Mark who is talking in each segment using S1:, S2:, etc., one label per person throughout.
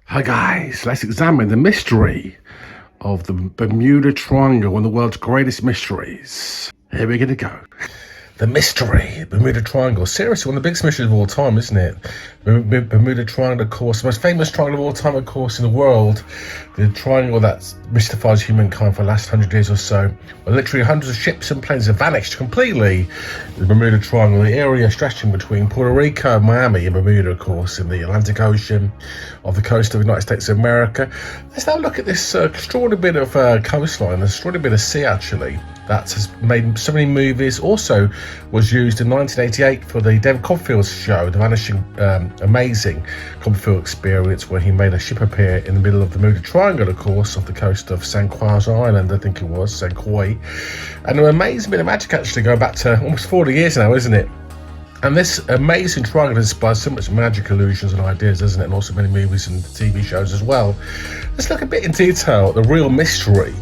S1: Hi guys, let's examine the mystery of the Bermuda Triangle, one of the world's greatest mysteries. Here we're gonna go. The mystery, Bermuda Triangle. Seriously, one of the biggest mysteries of all time, isn't it? Bermuda Triangle, of course, the most famous triangle of all time, of course, in the world. The triangle that mystifies humankind for the last 100 years or so. Where literally hundreds of ships and planes have vanished completely. The Bermuda Triangle, the area stretching between Puerto Rico, Miami, and Bermuda, of course, in the Atlantic Ocean, off the coast of the United States of America. Let's now look at this extraordinary bit of coastline, an extraordinary bit of sea, actually, that has made so many movies. Also was used in 1988 for the David Copperfield show, The Vanishing Amazing Copperfield Experience, where he made a ship appear in the middle of the Bermuda Triangle, of course, off the coast of San Croix Island, I think it was, San Croix. And an amazing bit of magic, actually, going back to almost 40 years now, isn't it? And this amazing triangle inspires so much magic illusions and ideas, doesn't it? And also many movies and TV shows as well. Let's look a bit in detail at the real mystery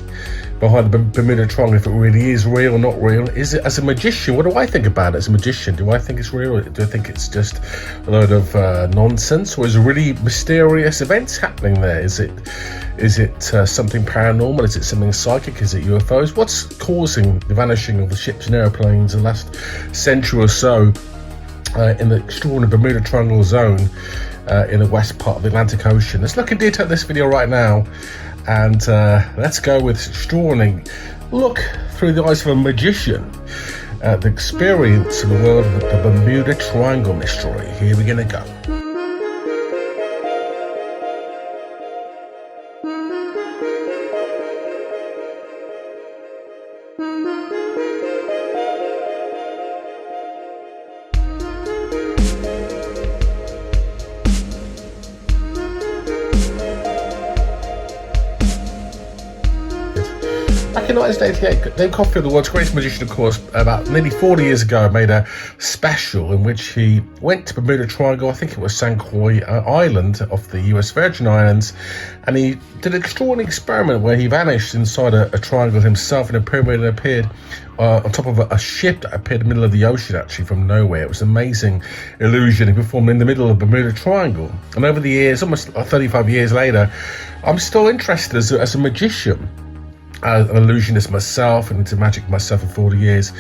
S1: behind the Bermuda Triangle, if it really is real or not real. Is it, as a magician, what do I think about it as a magician? Do I think it's real, or do I think it's just a load of nonsense? Or is there really mysterious events happening there? Is it something paranormal? Is it something psychic? Is it UFOs? What's causing the vanishing of the ships and airplanes in the last century or so in the extraordinary Bermuda Triangle zone in the west part of the Atlantic Ocean? Let's look in detail at this video right now, and let's go with extraordinary look through the eyes of a magician at the experience of the world of the Bermuda Triangle mystery. Here we're gonna go. Back in 1988, David Copperfield, the world's greatest magician, of course, about nearly 40 years ago, made a special in which he went to Bermuda Triangle, I think it was San Croix Island off the US Virgin Islands, and he did an extraordinary experiment where he vanished inside a triangle himself in a pyramid and appeared on top of a ship that appeared in the middle of the ocean, actually, from nowhere. It was an amazing illusion. He performed in the middle of the Bermuda Triangle. And over the years, almost 35 years later, I'm still interested as a magician. An illusionist myself and into magic myself for 40 years.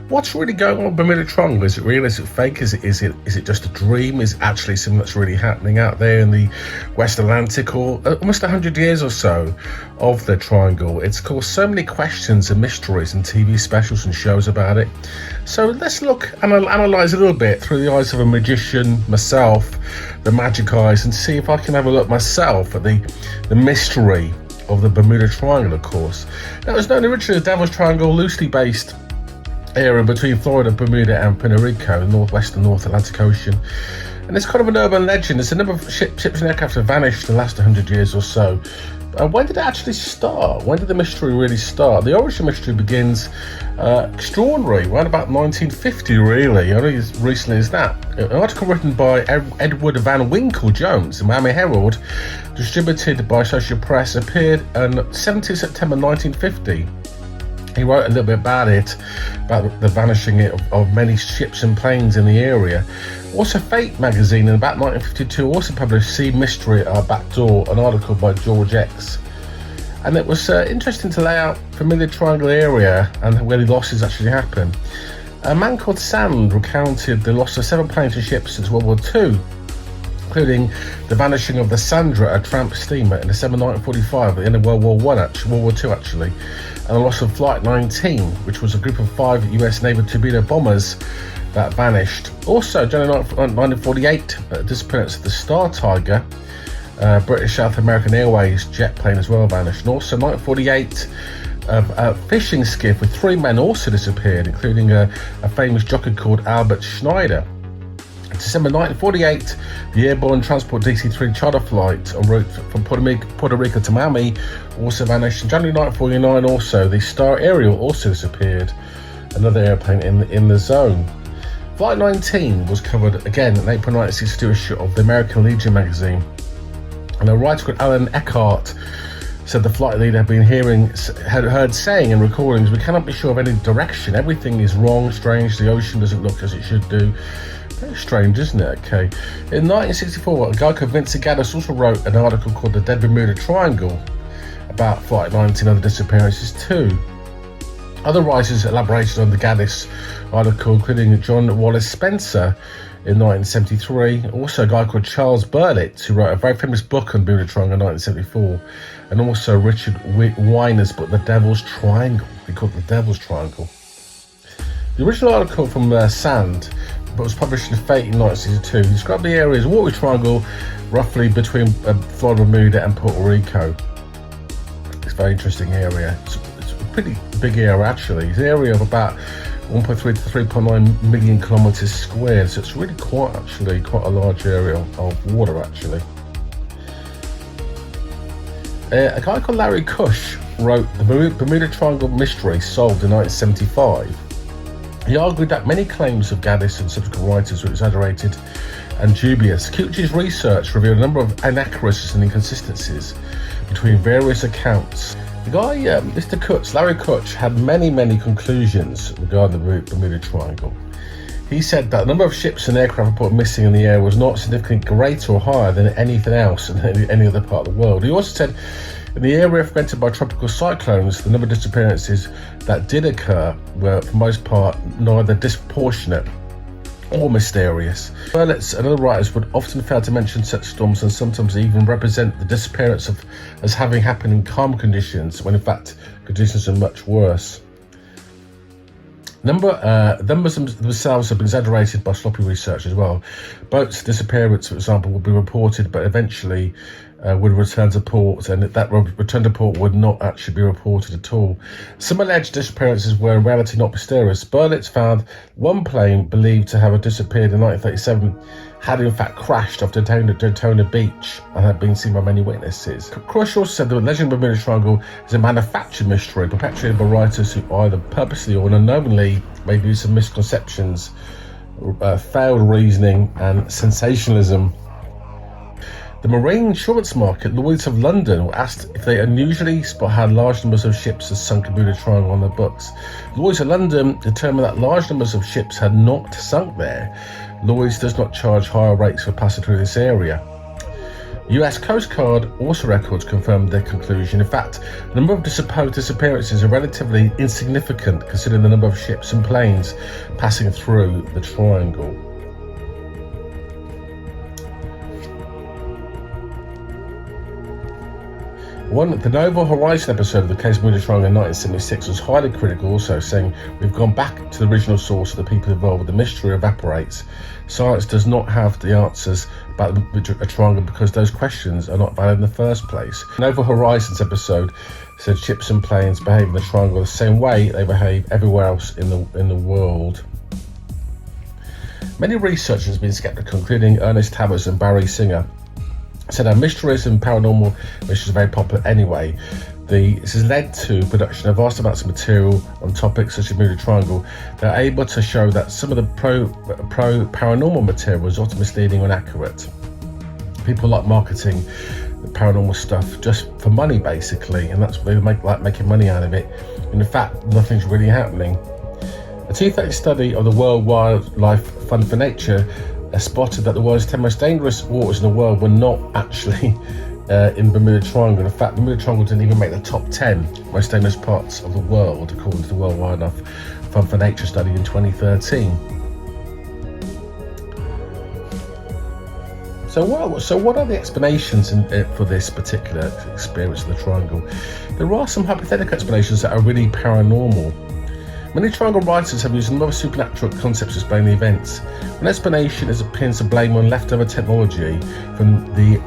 S1: What's really going on with Bermuda Triangle? Is it real? Is it fake? Is it just a dream? Is it actually something that's really happening out there in the West Atlantic? Or almost 100 years or so of the triangle. It's caused so many questions and mysteries and TV specials and shows about it. So let's look and analyze a little bit through the eyes of a magician myself, the magic eyes, and see if I can have a look myself at the mystery of the Bermuda Triangle, of course. Now, it was known originally as Devil's Triangle, loosely based area between Florida, Bermuda, and Puerto Rico, the northwest and North Atlantic Ocean. And it's kind of an urban legend. There's a number of ships and aircraft have vanished in the last 100 years or so. When did it actually start? When did the mystery really start? The origin mystery begins extraordinary, around about 1950, really, only as recently as that. An article written by Edward Van Winkle Jones, the Miami Herald, distributed by Social Press, appeared on 17 September 1950. He wrote a little bit about it, about the vanishing of many ships and planes in the area. Also, Fate magazine in about 1952 also published Sea Mystery at Our Back Door, an article by George X. And it was interesting to lay out the Bermuda Triangle area and where the losses actually happened. A man called Sand recounted the loss of 7 planes and ships since World War II, including the vanishing of the Sandra, a tramp steamer, in December 1945 at the end of World War II actually, and the loss of Flight 19, which was a group of 5 US Navy torpedo bombers that vanished. Also, January 1948, disappearance of the Star Tiger, British South American Airways jet plane as well vanished. And also 1948, a fishing skiff with 3 men also disappeared, including a famous jockey called Albert Schneider. December 1948, the airborne transport DC-3 charter flight en route from Puerto Rico to Miami also vanished. In January 1949 also, the Star Ariel also disappeared, another airplane in the zone. Flight 19 was covered again in April 1962 issue of the American Legion magazine. And a writer called Alan Eckhart said the flight leader had heard saying in recordings, "We cannot be sure of any direction. Everything is wrong, strange. The ocean doesn't look as it should do. Very strange, isn't it? Okay. In 1964, a guy called Vincent Gaddis also wrote an article called The Dead Bermuda Triangle about Flight 19 other disappearances too. Other writers elaborated on the Gaddis article, including John Wallace Spencer in 1973, also a guy called Charles Berlitz, who wrote a very famous book on Bermuda Triangle in 1974, and also Richard Weiner's book, The Devil's Triangle. He called it The Devil's Triangle. The original article from Sand, but was published in Fate in 1962, described the area as a watery triangle roughly between Florida, Bermuda and Puerto Rico. It's a very interesting area. It's a pretty big area actually. It's an area of about 1.3 to 3.9 million kilometers squared, so it's really quite a large area of water actually. A guy called Larry Kush wrote The Bermuda Triangle Mystery Solved in 1975. He argued that many claims of Gaddis and subsequent writers were exaggerated and dubious. Kuch's research revealed a number of inaccuracies and inconsistencies between various accounts. The guy, Mr. Kutz, Larry Kutch, had many conclusions regarding the Bermuda Triangle. He said that the number of ships and aircraft reported missing in the area was not significantly greater or higher than anything else in any other part of the world. He also said in the area frequented by tropical cyclones, the number of disappearances that did occur were, for the most part, neither disproportionate or mysterious. Berlitz and other writers would often fail to mention such storms and sometimes even represent the disappearance as having happened in calm conditions, when in fact conditions are much worse. Numbers themselves have been exaggerated by sloppy research as well. Boats' disappearance, for example, would be reported, but eventually would return to port, and that return to port would not actually be reported at all. Some alleged disappearances were in reality not mysterious. Berlitz found one plane believed to have disappeared in 1937 had in fact crashed off Daytona Beach and had been seen by many witnesses. Crush also said the legend of the Bermuda Triangle is a manufactured mystery perpetuated by writers who either purposely or unknowingly made use of misconceptions, failed reasoning and sensationalism. The marine insurance market, Lloyd's of London, were asked if they unusually had large numbers of ships that sunk in Bermuda Triangle on their books. Lloyd's of London determined that large numbers of ships had not sunk there. Lloyd's does not charge higher rates for passing through this area. US Coast Guard also records confirmed their conclusion. In fact, the number of supposed disappearances are relatively insignificant considering the number of ships and planes passing through the triangle. The Novel Horizon episode of the case of Bermuda Triangle in 1976 was highly critical, also saying, "We've gone back to the original source of the people involved, the mystery evaporates. Science does not have the answers about a triangle because those questions are not valid in the first place." Novel Horizons episode said ships and planes behave in the triangle the same way they behave everywhere else in the world. Many researchers have been skeptical, including Ernest Towers and Barry Singer, said our mysteries and paranormal mysteries are very popular anyway. This has led to production of vast amounts of material on topics such as Bermuda Triangle. They're able to show that some of the paranormal material is often misleading or inaccurate. People like marketing the paranormal stuff just for money, basically, and that's what they like making money out of it. And in fact, nothing's really happening. A 2008 study of the World Wildlife Fund for Nature spotted that the world's 10 most dangerous waters in the world were not actually in Bermuda Triangle. In fact, the Bermuda Triangle didn't even make the top 10 most dangerous parts of the world, according to the World Wildlife Fund for Nature study in 2013. So what are the explanations for this particular experience of the triangle? There are some hypothetical explanations that are really paranormal. Many triangle writers have used a number of supernatural concepts to explain the events. One explanation is appears to blame on leftover technology from the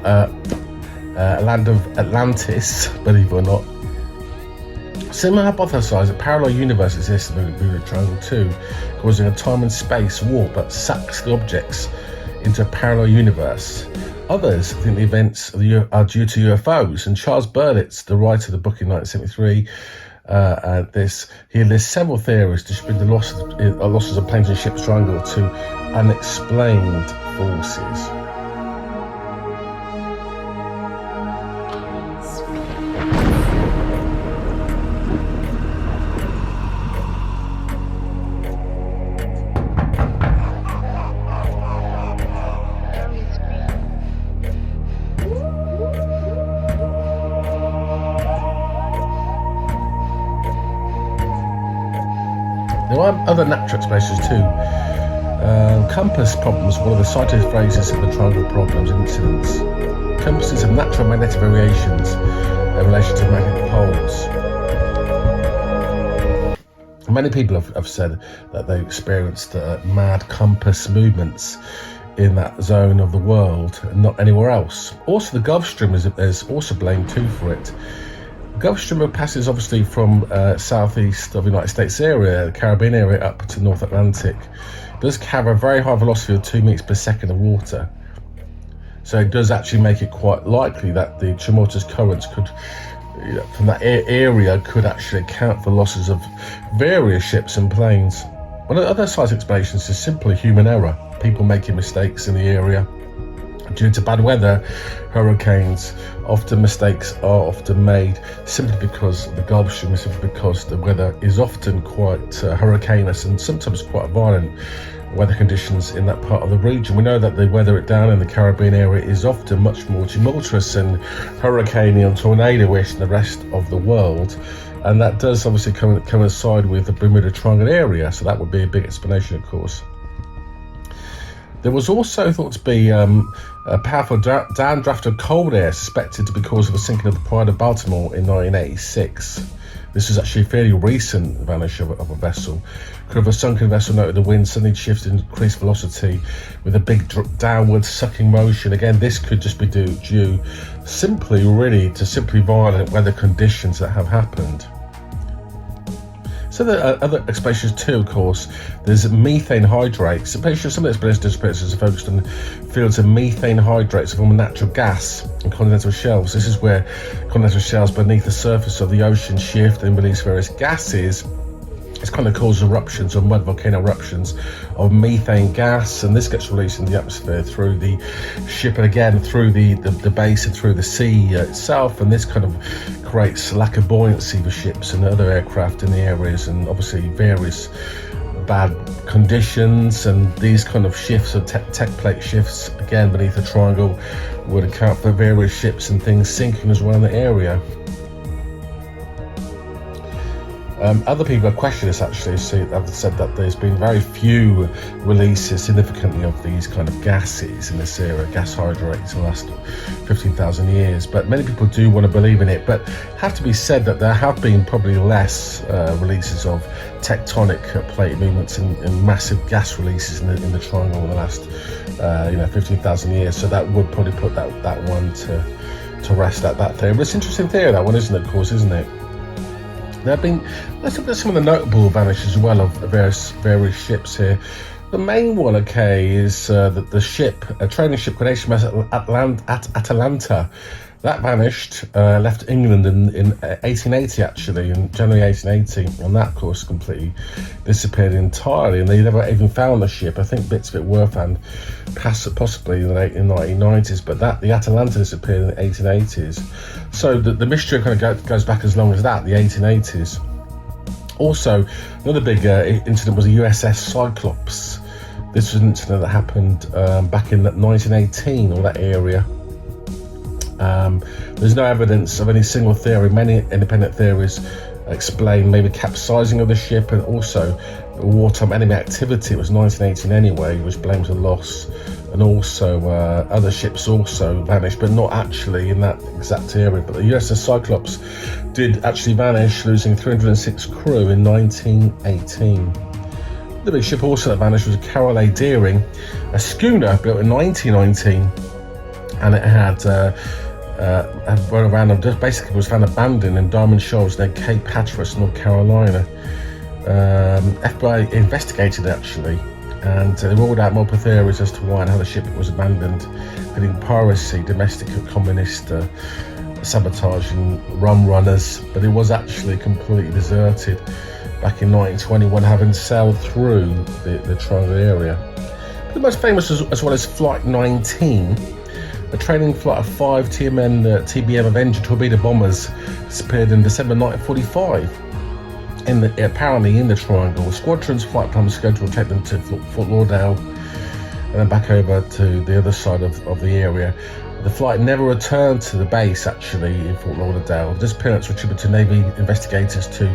S1: land of Atlantis, believe it or not. Some hypothesize that parallel universe exists in the Bermuda Triangle too, causing a time and space warp that sucks the objects into a parallel universe. Others think the events are due to UFOs, and Charles Berlitz, the writer of the book in 1973, he lists several theories to attribute the losses of planes and ships triangle to unexplained forces. There are other natural explanations too. Compass problems, one of the cited phrases in the triangle problems incidents. Compasses have natural magnetic variations in relation to magnetic poles. Many people have said that they experienced mad compass movements in that zone of the world and not anywhere else. Also, the Gulf Stream is also blamed too for it. The Gulf Stream passes obviously from southeast of the United States area, the Caribbean area, up to North Atlantic. It does carry a very high velocity of 2 meters per second of water. So it does actually make it quite likely that the tumultuous currents could, from that area, could actually account for losses of various ships and planes. One of the other side explanations is simply human error. People making mistakes in the area due to bad weather, hurricanes. Often mistakes are often made simply because of the Gulf Stream, simply because the weather is often quite hurricaneous and sometimes quite violent weather conditions in that part of the region. We know that the weather down in the Caribbean area is often much more tumultuous and hurricaney and tornado-ish than the rest of the world, and that does obviously coincide with the Bermuda Triangle area, so that would be a big explanation, of course. There was also thought to be a powerful downdraft of cold air suspected to be caused of the sinking of the Pride of Baltimore in 1986. This was actually a fairly recent vanish of a vessel. Crew of a sunken vessel noted the wind suddenly shifted and increased velocity with a big downward sucking motion. Again, this could just be due simply to violent weather conditions that have happened. So there are other explanations too, of course. There's methane hydrates. Some of the explanations are focused on fields of methane hydrates, a form of natural gas in continental shelves. This is where continental shelves beneath the surface of the ocean shift and release various gases. It's kind of causes eruptions or mud volcano eruptions of methane gas, and this gets released in the atmosphere through the ship and again through the base and through the sea itself, and this kind of creates lack of buoyancy for ships and other aircraft in the areas, and obviously various bad conditions. And these kind of shifts or tech plate shifts again beneath the triangle would account for various ships and things sinking as well in the area. Other people have questioned this actually, so have said that there's been very few releases significantly of these kind of gases in this area, gas hydrates, in the last 15,000 years. But many people do want to believe in it, but have to be said that there have been probably less releases of tectonic plate movements and massive gas releases in the triangle in the last 15,000 years. So that would probably put that one to rest at that theory. But it's an interesting theory, that one, isn't it? Of course, isn't it? There have been, let's look at some of the notable vanishes as well of various ships here. The main one, is the ship, a training ship called HMS Atalanta. That vanished, left England in 1880 actually, in January 1880, and that of course completely disappeared entirely, and they never even found the ship. I think bits of it were found possibly in the 1990s, but the Atalanta disappeared in the 1880s. So the mystery kind of goes back as long as that, the 1880s. Also, another big incident was the USS Cyclops. This was an incident that happened back in 1918, or that area. There's no evidence of any single theory. Many independent theories explain maybe capsizing of the ship and also wartime enemy activity. It was 1918 anyway, which blames the loss, and also other ships also vanished, but not actually in that exact area. But the USS Cyclops did actually vanish, losing 306 crew in 1918. The big ship also that vanished was a Carroll A. Deering, a schooner built in 1919, and it had run around and just basically was found abandoned in Diamond Shoals near Cape Hatteras, North Carolina. FBI investigated actually, and they ruled out multiple theories as to why and how the ship was abandoned, including piracy, domestic and communist sabotage and rum runners, but it was actually completely deserted back in 1921, having sailed through the triangle area. The most famous as well as Flight 19, a training flight of 5 TBM Avenger torpedo bombers disappeared in December 1945. Apparently in the triangle. The squadron's flight plan was scheduled to take them to Fort Lauderdale and then back over to the other side of the area. The flight never returned to the base, actually, in Fort Lauderdale. The disappearance was attributed to Navy investigators to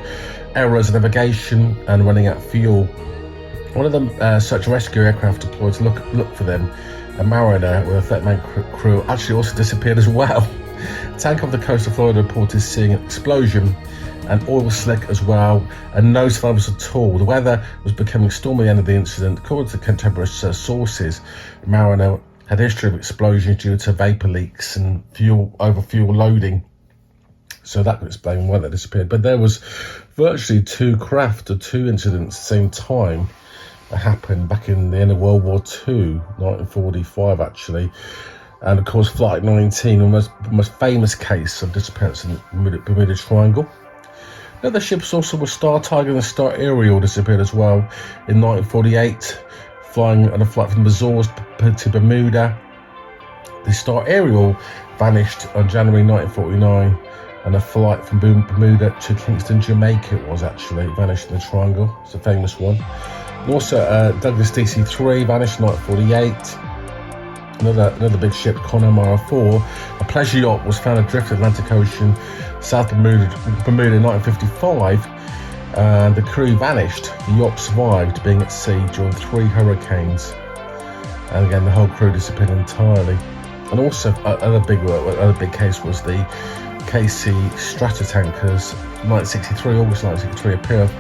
S1: errors in navigation and running out of fuel. One of the search and rescue aircraft deployed to look for them, a Mariner with a 30-man crew, actually also disappeared as well. A tank off the coast of Florida reported seeing an explosion and oil slick as well, and no survivors at all. The weather was becoming stormy at the end of the incident. According to contemporary sources, Mariner had a history of explosions due to vapor leaks and fuel loading. So that could explain why they disappeared. But there was virtually two craft or two incidents at the same time that happened back in the end of World War II, 1945 actually. And of course, Flight 19, the most famous case of disappearance in the Bermuda Triangle. The other ships also were Star Tiger and the Star Ariel disappeared as well in 1948, flying on a flight from the Azores to Bermuda. The Star Ariel vanished on January 1949, and a flight from Bermuda to Kingston, Jamaica, it was actually vanished in the Triangle. It's a famous one. And also Douglas DC-3 vanished in 1948. Another big ship, Connemara 4, a pleasure yacht, was found adrift in the Atlantic Ocean, South Bermuda in 1955, and the crew vanished. The yacht survived being at sea during 3 hurricanes, and again the whole crew disappeared entirely. And also another big case was the KC Stratotankers, August 1963, a pair of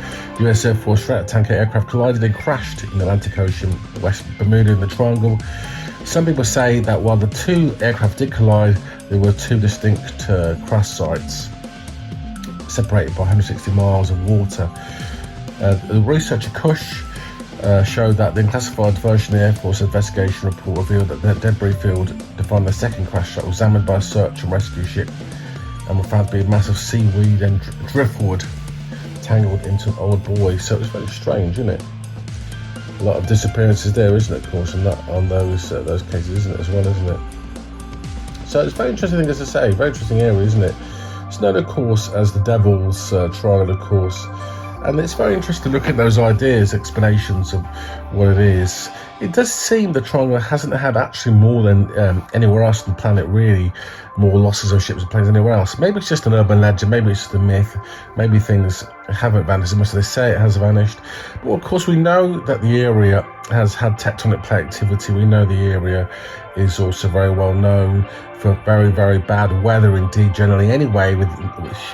S1: US Air Force Stratotanker aircraft collided and crashed in the Atlantic Ocean, West Bermuda in the Triangle. Some people say that while the two aircraft did collide, there were two distinct crash sites, separated by 160 miles of water. The researcher Cush showed that the unclassified version of the Air Force investigation report revealed that the debris field defined the second crash site was examined by a search and rescue ship and were found to be a massive seaweed and driftwood tangled into an old buoy. So it's very strange, isn't it? A lot of disappearances there, isn't it, of course, on those cases, isn't it, as well, isn't it? So it's a very interesting thing, as I say, very interesting area, isn't it? It's known, of course, as the Devil's Triangle, of course, and it's very interesting to look at those ideas, explanations of what it is. It does seem the Triangle hasn't had actually more than anywhere else on the planet, really, more losses of ships and planes anywhere else. Maybe it's just an urban legend, maybe it's just a myth, maybe things haven't vanished as much as they say it has vanished. But of course we know that the area has had tectonic plate activity. We know the area is also very well known for very, very bad weather indeed, generally anyway, with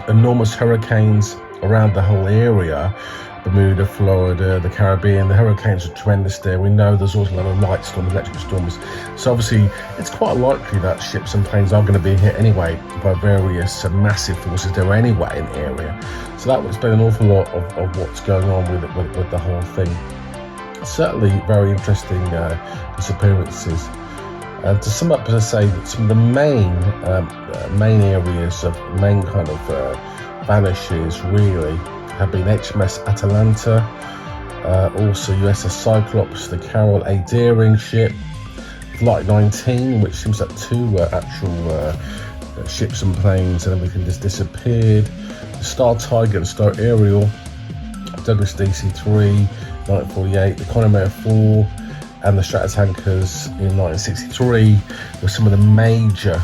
S1: enormous hurricanes around the whole area. Bermuda, Florida, the Caribbean, the hurricanes are tremendous there. We know there's also a lot of light storms, electric storms. So obviously it's quite likely that ships and planes are going to be hit anyway by various massive forces there anyway in the area. So that would explain an awful lot of what's going on with the whole thing. Certainly very interesting disappearances. To sum up, as I say, that some of the main areas of main kind of vanishes really have been HMS Atalanta, also USS Cyclops, the Carroll A. Deering ship, Flight 19, which seems like two actual ships and planes and everything just disappeared, the Star Tiger and Star Ariel, Douglas DC-3, 1948, the Connemara 4, and the Stratotankers in 1963 were some of the major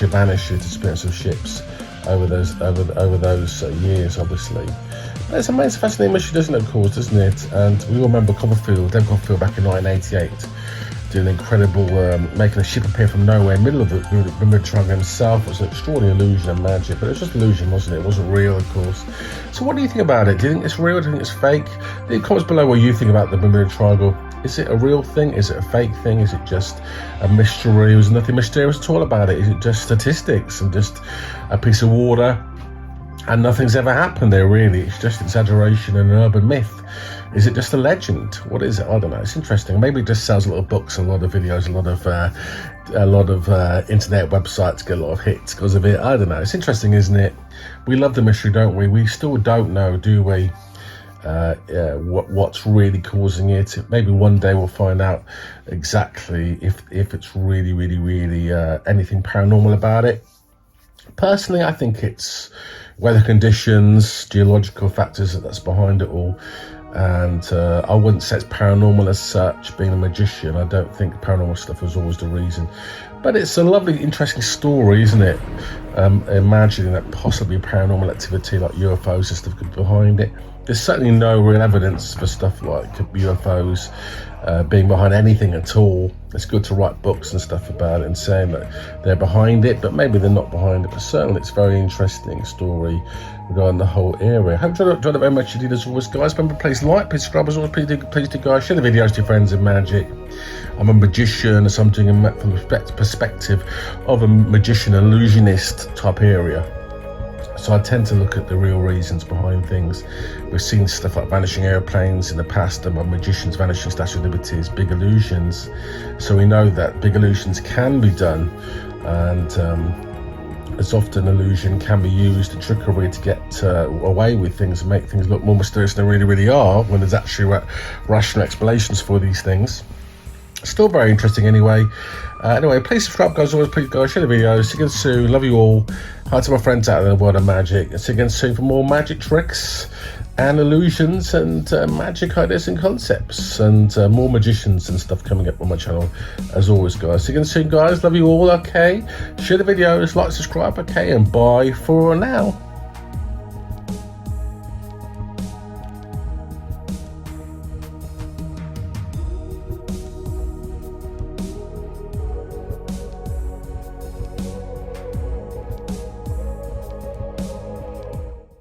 S1: vanishes, disappearance of ships over those years, obviously. But it's a fascinating mission, doesn't it, of course, doesn't it? And we all remember Dave Copperfield back in 1988 doing incredible, making a ship appear from nowhere in the middle of the Bermuda Triangle himself. It was an extraordinary illusion and magic, but it was just illusion, wasn't it? It wasn't real, of course. So what do you think about it? Do you think it's real? Do you think it's fake? Leave comments below what you think about the Bermuda Triangle. Is it a real thing? Is it a fake thing? Is it just a mystery? There's nothing mysterious at all about it. Is it just statistics and just a piece of water and nothing's ever happened there, really? It's just exaggeration and an urban myth. Is it just a legend? What is it? I don't know. It's interesting. Maybe it just sells a lot of books, a lot of videos, a lot of internet websites get a lot of hits because of it. I don't know. It's interesting, isn't it? We love the mystery, don't we? We still don't know, do we? What's really causing it. Maybe one day we'll find out exactly if it's really anything paranormal about it. Personally, I think it's weather conditions, geological factors that's behind it all, and I wouldn't say it's paranormal as such. Being a magician, I don't think paranormal stuff was always the reason, But it's a lovely, interesting story, isn't it? Imagining that possibly paranormal activity like UFOs and stuff could be behind it. There's certainly no real evidence for stuff like UFOs being behind anything at all. It's good to write books and stuff about it and saying that they're behind it, but maybe they're not behind it. But certainly it's a very interesting story regarding the whole area. I hope you enjoyed it very much indeed as always, guys. Remember, please like, please subscribe as always, please do guys, share the videos to your friends in magic. I'm a magician, so I'm doing it from the perspective of a magician, illusionist type area. So I tend to look at the real reasons behind things. We've seen stuff like vanishing airplanes in the past, and magicians vanishing Statue of Liberties, big illusions. So we know that big illusions can be done, and as often illusion can be used in trickery to get away with things and make things look more mysterious than they really are, when there's actually rational explanations for these things. Still very interesting anyway. Anyway, please subscribe, guys. Always, please guys, share the videos. See you again soon. Love you all. Hi to my friends out there in the world of magic. See you again soon for more magic tricks and illusions and magic ideas and concepts, and more magicians and stuff coming up on my channel as always, guys. See you again soon, guys. Love you all. Okay, share the videos, like, subscribe. Okay, and bye for now.